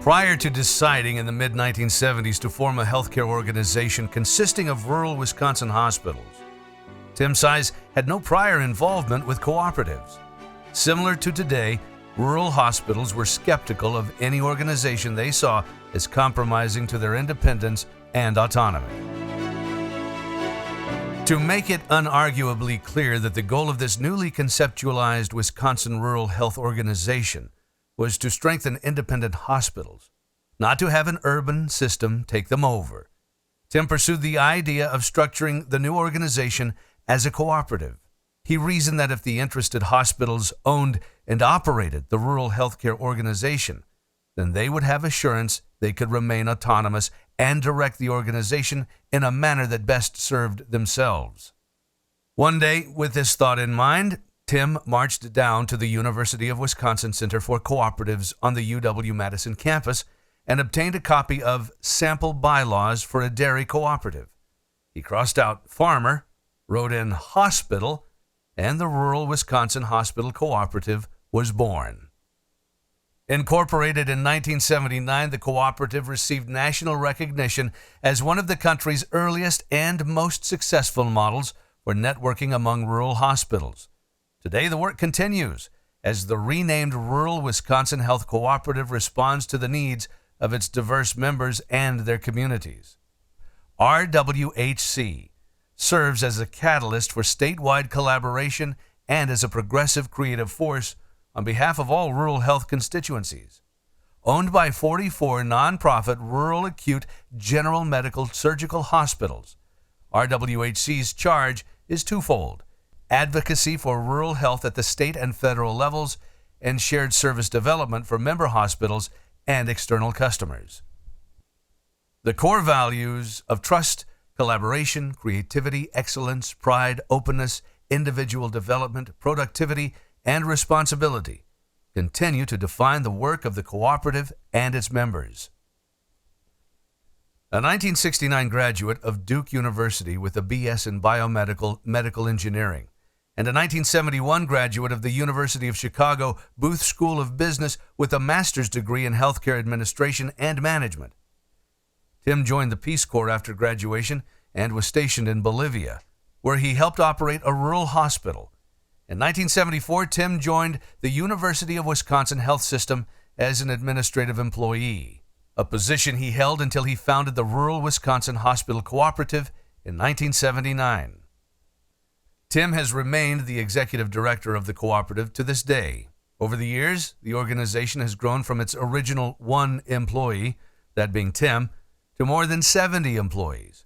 Prior to deciding in the mid-1970s to form a healthcare organization consisting of rural Wisconsin hospitals, Tim Size had no prior involvement with cooperatives. Similar to today, rural hospitals were skeptical of any organization they saw as compromising to their independence and autonomy. To make it unarguably clear that the goal of this newly conceptualized Wisconsin Rural Health Organization was to strengthen independent hospitals, not to have an urban system take them over, Tim pursued the idea of structuring the new organization as a cooperative. He reasoned that if the interested hospitals owned and operated the rural healthcare organization, then they would have assurance they could remain autonomous and direct the organization in a manner that best served themselves. One day, with this thought in mind, Tim marched down to the University of Wisconsin Center for Cooperatives on the UW-Madison campus and obtained a copy of Sample Bylaws for a Dairy Cooperative. He crossed out farmer, wrote in hospital, and the Rural Wisconsin Hospital Cooperative was born. Incorporated in 1979, the cooperative received national recognition as one of the country's earliest and most successful models for networking among rural hospitals. Today, the work continues as the renamed Rural Wisconsin Health Cooperative responds to the needs of its diverse members and their communities. RWHC serves as a catalyst for statewide collaboration and as a progressive creative force on behalf of all rural health constituencies. Owned by 44 nonprofit rural acute general medical surgical hospitals, RWHC's charge is twofold: advocacy for rural health at the state and federal levels, and shared service development for member hospitals and external customers. The core values of trust, collaboration, creativity, excellence, pride, openness, individual development, productivity, and responsibility continue to define the work of the cooperative and its members. A 1969 graduate of Duke University with a B.S. in medical engineering, and a 1971 graduate of the University of Chicago Booth School of Business with a master's degree in healthcare administration and management. Tim joined the Peace Corps after graduation and was stationed in Bolivia, where he helped operate a rural hospital. In 1974, Tim joined the University of Wisconsin Health System as an administrative employee, a position he held until he founded the Rural Wisconsin Hospital Cooperative in 1979. Tim has remained the executive director of the cooperative to this day. Over the years, the organization has grown from its original one employee, that being Tim, to more than 70 employees.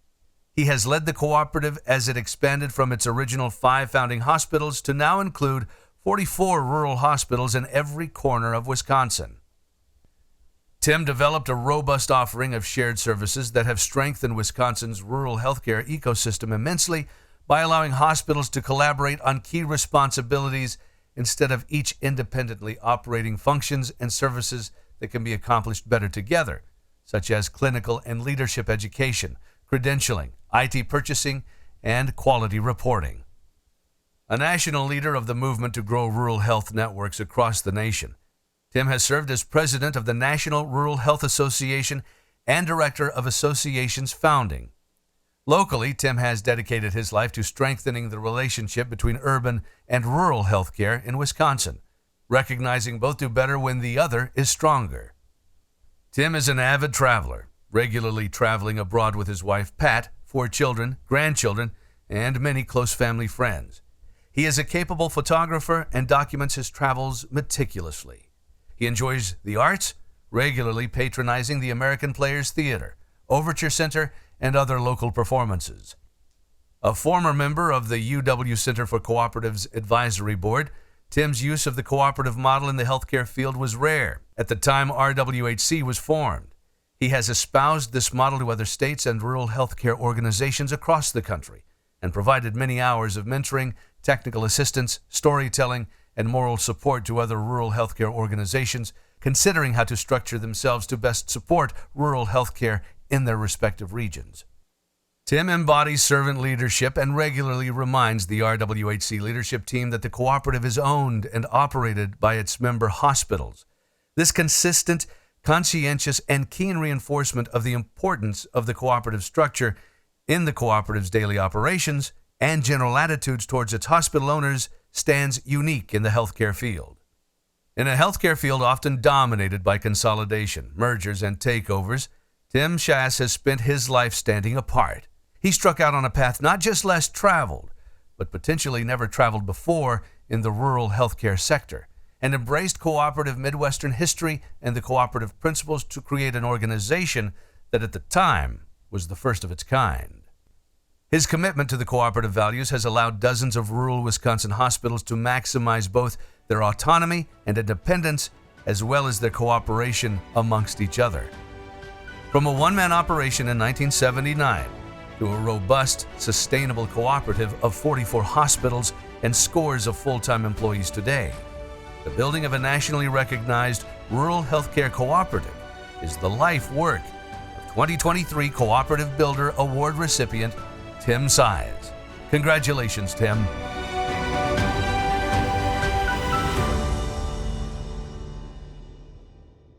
He has led the cooperative as it expanded from its original 5 founding hospitals to now include 44 rural hospitals in every corner of Wisconsin. Tim developed a robust offering of shared services that have strengthened Wisconsin's rural healthcare ecosystem immensely by allowing hospitals to collaborate on key responsibilities instead of each independently operating functions and services that can be accomplished better together, such as clinical and leadership education, credentialing, IT purchasing, and quality reporting. A national leader of the movement to grow rural health networks across the nation, Tim has served as president of the National Rural Health Association and director of association's founding. Locally, Tim has dedicated his life to strengthening the relationship between urban and rural healthcare in Wisconsin, recognizing both do better when the other is stronger. Tim is an avid traveler, regularly traveling abroad with his wife Pat, 4 children, grandchildren, and many close family friends. He is a capable photographer and documents his travels meticulously. He enjoys the arts, regularly patronizing the American Players Theater, Overture Center, and other local performances. A former member of the UW Center for Cooperatives Advisory Board, Tim's use of the cooperative model in the healthcare field was rare at the time RWHC was formed. He has espoused this model to other states and rural healthcare organizations across the country and provided many hours of mentoring, technical assistance, storytelling, and moral support to other rural healthcare organizations considering how to structure themselves to best support rural healthcare in their respective regions. Tim embodies servant leadership and regularly reminds the RWHC leadership team that the cooperative is owned and operated by its member hospitals. This consistent conscientious and keen reinforcement of the importance of the cooperative structure in the cooperative's daily operations and general attitudes towards its hospital owners stands unique in the healthcare field. In a healthcare field often dominated by consolidation, mergers, and takeovers, Tim Schass has spent his life standing apart. He struck out on a path not just less traveled, but potentially never traveled before in the rural healthcare sector, and embraced cooperative Midwestern history and the cooperative principles to create an organization that at the time was the first of its kind. His commitment to the cooperative values has allowed dozens of rural Wisconsin hospitals to maximize both their autonomy and independence, as well as their cooperation amongst each other. From a one-man operation in 1979 to a robust, sustainable cooperative of 44 hospitals and scores of full-time employees today, the building of a nationally recognized rural healthcare cooperative is the life work of 2023 Cooperative Builder Award recipient Tim Schass. Congratulations, Tim.